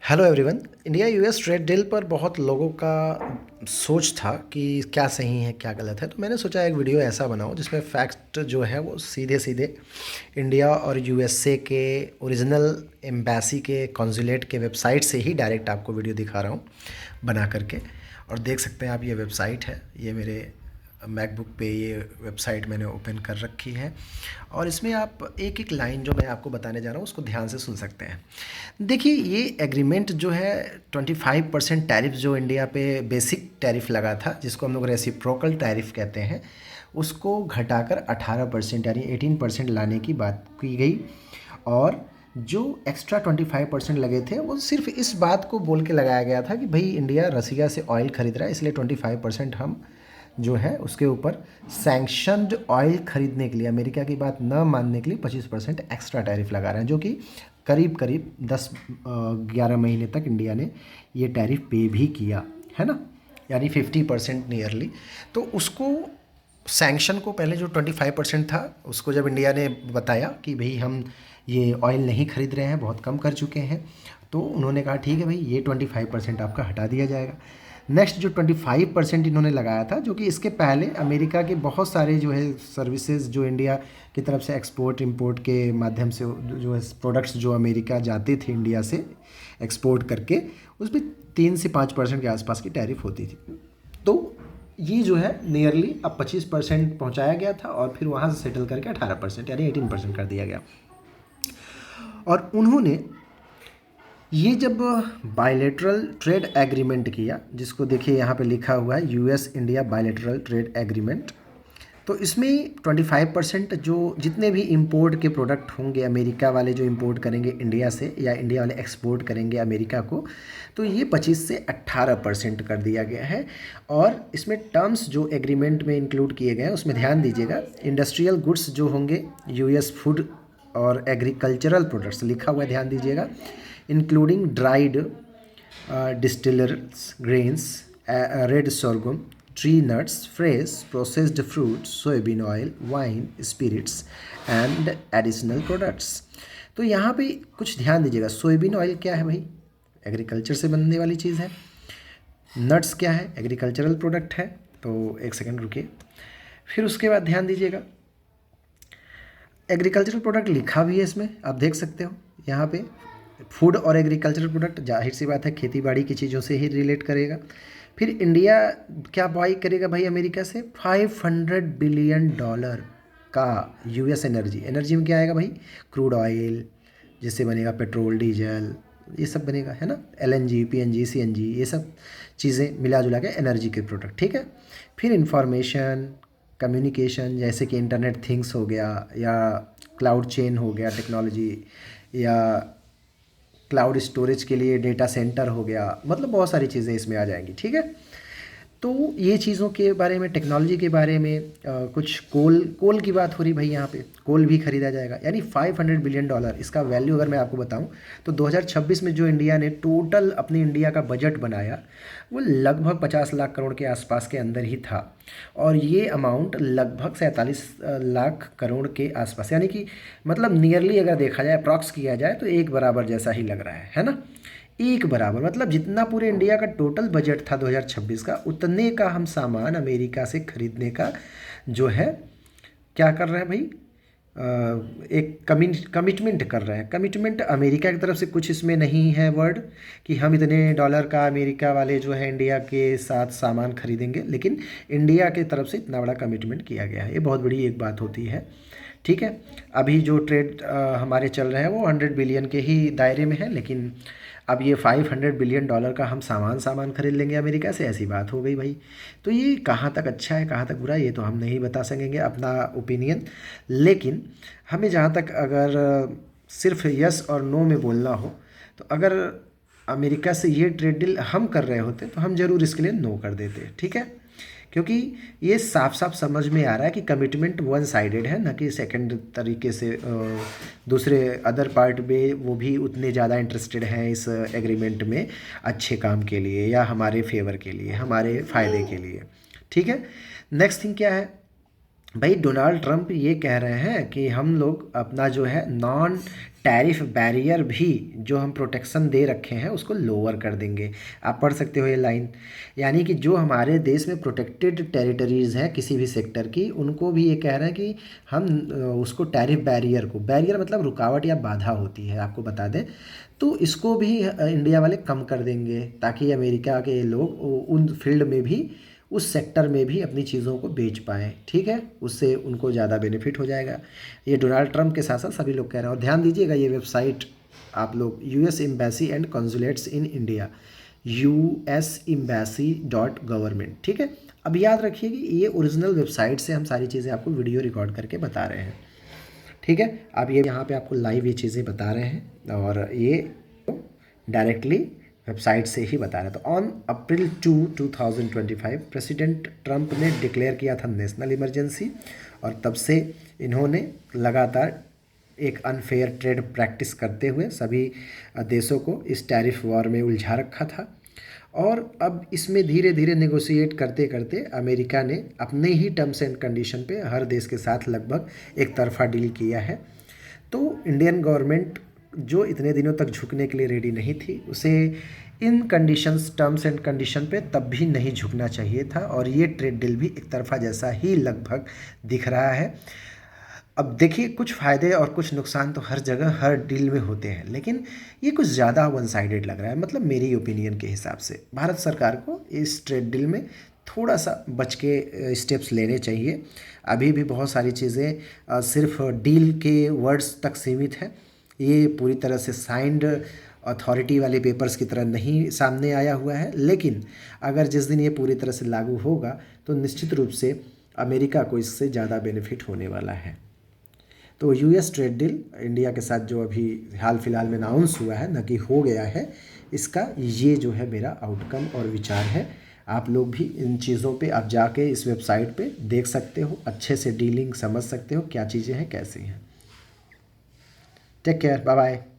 Hello everyone. India US trade deal पर बहुत लोगों का सोच था कि क्या सही है क्या गलत है, तो मैंने सोचा एक वीडियो ऐसा बनाऊं जिसमें फैक्ट जो है वो सीधे सीधे इंडिया और यूएसए के ओरिजिनल एम्बेसी के कॉन्सुलेट के वेबसाइट से ही डायरेक्ट आपको वीडियो दिखा रहा हूं बना करके। और देख सकते हैं आप, ये वेबसाइट है, ये मेरे मैकबुक पे ये वेबसाइट मैंने ओपन कर रखी है। और इसमें आप एक एक लाइन जो मैं आपको बताने जा रहा हूँ उसको ध्यान से सुन सकते हैं। देखिए, ये एग्रीमेंट जो है 25% टैरिफ जो इंडिया पे बेसिक टैरिफ लगा था, जिसको हम लोग रेसिप्रोकल टैरिफ कहते हैं, उसको घटाकर 18% यानी 18% लाने की बात की गई। और जो एक्स्ट्रा 25% लगे थे वो सिर्फ इस बात को बोल के लगाया गया था कि भाई इंडिया रसिया से ऑयल खरीद रहा है, इसलिए 25% हम जो है उसके ऊपर सैंक्शनड ऑयल खरीदने के लिए, अमेरिका की बात न मानने के लिए 25% एक्स्ट्रा टैरिफ लगा रहे हैं, जो कि करीब करीब 10-11 महीने तक इंडिया ने ये टैरिफ पे भी किया है ना, यानी 50% नियरली। तो उसको सैंक्शन को पहले जो 25% था उसको जब इंडिया ने बताया कि भाई हम ये ऑयल नहीं खरीद रहे हैं, बहुत कम कर चुके हैं, तो उन्होंने कहा ठीक है भाई, ये 25% आपका हटा दिया जाएगा। नेक्स्ट जो 25% इन्होंने लगाया था, जो कि इसके पहले अमेरिका के बहुत सारे जो है सर्विसेज जो इंडिया की तरफ से एक्सपोर्ट इंपोर्ट के माध्यम से जो है प्रोडक्ट्स जो अमेरिका जाते थे इंडिया से एक्सपोर्ट करके, उस पर 3 से 5% के आसपास की टैरिफ होती थी। तो ये जो है नियरली अब 25% पहुंचाया गया था और फिर वहाँ से सेटल करके 18% यानी 18% कर दिया गया। और उन्होंने ये जब बायलैटरल ट्रेड एग्रीमेंट किया, जिसको देखिए यहाँ पे लिखा हुआ है US India bilateral trade agreement, तो इसमें 25% जो जितने भी इंपोर्ट के प्रोडक्ट होंगे अमेरिका वाले जो इंपोर्ट करेंगे इंडिया से, या इंडिया वाले एक्सपोर्ट करेंगे अमेरिका को, तो ये 25 से 18% कर दिया गया है। और इसमें टर्म्स जो एग्रीमेंट में इंक्लूड किए गए हैं उसमें ध्यान दीजिएगा, इंडस्ट्रियल गुड्स जो होंगे, यूएस फूड और एग्रीकल्चरल प्रोडक्ट्स लिखा हुआ है, ध्यान दीजिएगा, including dried distillers grains, red sorghum, tree nuts, fresh processed fruits, soybean oil, wine, spirits and additional products। तो यहाँ पे कुछ ध्यान दीजिएगा, सोयाबीन ऑयल क्या है भाई? एग्रीकल्चर से बनने वाली चीज़ है। नट्स क्या है? एग्रीकल्चरल प्रोडक्ट है। तो एक सेकंड रुकिए, फिर उसके बाद ध्यान दीजिएगा, एग्रीकल्चरल प्रोडक्ट लिखा भी है इसमें, आप देख सकते हो यहाँ पे। फूड और एग्रीकल्चरल प्रोडक्ट, जाहिर सी बात है खेती बाड़ी की चीज़ों से ही रिलेट करेगा। फिर इंडिया क्या बाई करेगा भाई अमेरिका से? $500 बिलियन का यूएस एनर्जी में क्या आएगा भाई? क्रूड ऑयल, जिससे बनेगा पेट्रोल डीजल, ये सब बनेगा, है ना, एलएनजी पीएनजी सीएनजी, ये सब चीज़ें मिला जुला के एनर्जी के प्रोडक्ट, ठीक है। फिर इंफॉर्मेशन कम्युनिकेशन, जैसे कि इंटरनेट थिंग्स हो गया, या क्लाउड चेन हो गया टेक्नोलॉजी, या क्लाउड स्टोरेज के लिए डेटा सेंटर हो गया, मतलब बहुत सारी चीज़ें इसमें आ जाएंगी, ठीक है। तो ये चीज़ों के बारे में, टेक्नोलॉजी के बारे में, कुछ कोल की बात हो रही भाई, यहाँ पे कोल भी खरीदा जाएगा, यानी $500 बिलियन। इसका वैल्यू अगर मैं आपको बताऊं तो 2026 में जो इंडिया ने टोटल अपनी इंडिया का बजट बनाया वो लगभग 50 लाख करोड़ के आसपास के अंदर ही था। और ये अमाउंट लगभग 47 लाख करोड़ के आसपास, यानी कि मतलब नियरली अगर देखा जाए, अप्रॉक्स किया जाए, तो एक बराबर जैसा ही लग रहा है ना। एक बराबर मतलब जितना पूरे इंडिया का टोटल बजट था 2026 का, उतने का हम सामान अमेरिका से खरीदने का जो है क्या कर रहे हैं भाई, एक कमिटमेंट कर रहे हैं। कमिटमेंट अमेरिका की तरफ से कुछ इसमें नहीं है वर्ड कि हम इतने डॉलर का अमेरिका वाले जो है इंडिया के साथ सामान खरीदेंगे, लेकिन इंडिया की तरफ से इतना बड़ा कमिटमेंट किया गया है, ये बहुत बड़ी एक बात होती है, ठीक है। अभी जो ट्रेड हमारे चल रहे हैं वो 100 बिलियन के ही दायरे में है, लेकिन अब ये $500 बिलियन का हम सामान खरीद लेंगे अमेरिका से, ऐसी बात हो गई भाई। तो ये कहाँ तक अच्छा है कहाँ तक बुरा है ये तो हम नहीं बता सकेंगे अपना ओपिनियन, लेकिन हमें जहाँ तक अगर सिर्फ यस और नो में बोलना हो, तो अगर अमेरिका से ये ट्रेड डील हम कर रहे होते तो हम ज़रूर इसके लिए नो कर देते, ठीक है। क्योंकि ये साफ साफ समझ में आ रहा है कि कमिटमेंट वन साइडेड है, ना कि सेकंड तरीके से दूसरे अदर पार्ट में वो भी उतने ज़्यादा इंटरेस्टेड हैं इस एग्रीमेंट में अच्छे काम के लिए या हमारे फेवर के लिए, हमारे फ़ायदे के लिए, ठीक है। नेक्स्ट थिंग क्या है भाई, डोनाल्ड ट्रंप ये कह रहे हैं कि हम लोग अपना जो है नॉन टैरिफ बैरियर भी जो हम प्रोटेक्शन दे रखे हैं उसको लोअर कर देंगे। आप पढ़ सकते हो ये लाइन, यानी कि जो हमारे देश में प्रोटेक्टेड टेरिटरीज़ हैं किसी भी सेक्टर की, उनको भी ये कह रहे हैं कि हम उसको टैरिफ बैरियर को, बैरियर मतलब रुकावट या बाधा होती है, आपको बता दें, तो इसको भी इंडिया वाले कम कर देंगे ताकि अमेरिका के लोग उन फील्ड में भी, उस सेक्टर में भी अपनी चीज़ों को बेच पाएँ। ठीक है, उससे उनको ज़्यादा बेनिफिट हो जाएगा। ये डोनाल्ड ट्रंप के साथ साथ सभी लोग कह रहे हैं। और ध्यान दीजिएगा ये वेबसाइट आप लोग, US embassy and consulates in India, usembassy.government। ठीक है, अब याद रखिए कि ये ओरिजिनल वेबसाइट से हम सारी चीज़ें आपको वीडियो रिकॉर्ड करके बता रहे हैं। ठीक है, अब ये यहाँ पे आपको लाइव ये चीज़ें बता रहे हैं और ये डायरेक्टली वेबसाइट से ही बता रहे हैं। तो ऑन अप्रैल 2, 2025 प्रेसिडेंट ट्रंप ने डिक्लेयर किया था नेशनल इमरजेंसी, और तब से इन्होंने लगातार एक अनफेयर ट्रेड प्रैक्टिस करते हुए सभी देशों को इस टैरिफ वॉर में उलझा रखा था। और अब इसमें धीरे धीरे नेगोशिएट करते करते अमेरिका ने अपने ही टर्म्स एंड कंडीशन पे हर देश के साथ लगभग एक तरफा डील किया है। तो इंडियन गवर्नमेंट जो इतने दिनों तक झुकने के लिए रेडी नहीं थी, उसे इन कंडीशंस, टर्म्स एंड कंडीशन पे तब भी नहीं झुकना चाहिए था, और ये ट्रेड डील भी एक तरफा जैसा ही लगभग दिख रहा है। अब देखिए, कुछ फ़ायदे और कुछ नुकसान तो हर जगह हर डील में होते हैं, लेकिन ये कुछ ज़्यादा वन साइडेड लग रहा है। मतलब मेरी ओपिनियन के हिसाब से भारत सरकार को इस ट्रेड डील में थोड़ा सा बच के स्टेप्स लेने चाहिए। अभी भी बहुत सारी चीज़ें सिर्फ डील के वर्ड्स तक सीमित हैं, ये पूरी तरह से साइंड अथॉरिटी वाले पेपर्स की तरह नहीं सामने आया हुआ है। लेकिन अगर जिस दिन ये पूरी तरह से लागू होगा तो निश्चित रूप से अमेरिका को इससे ज़्यादा बेनिफिट होने वाला है। तो यूएस ट्रेड डील इंडिया के साथ जो अभी हाल फिलहाल में अनाउंस हुआ है, न कि हो गया है, इसका ये जो है मेरा आउटकम और विचार है। आप लोग भी इन चीज़ों पे आप जाके इस वेबसाइट पे देख सकते हो, अच्छे से डीलिंग समझ सकते हो क्या चीज़ें हैं कैसी हैं। Take care, bye bye.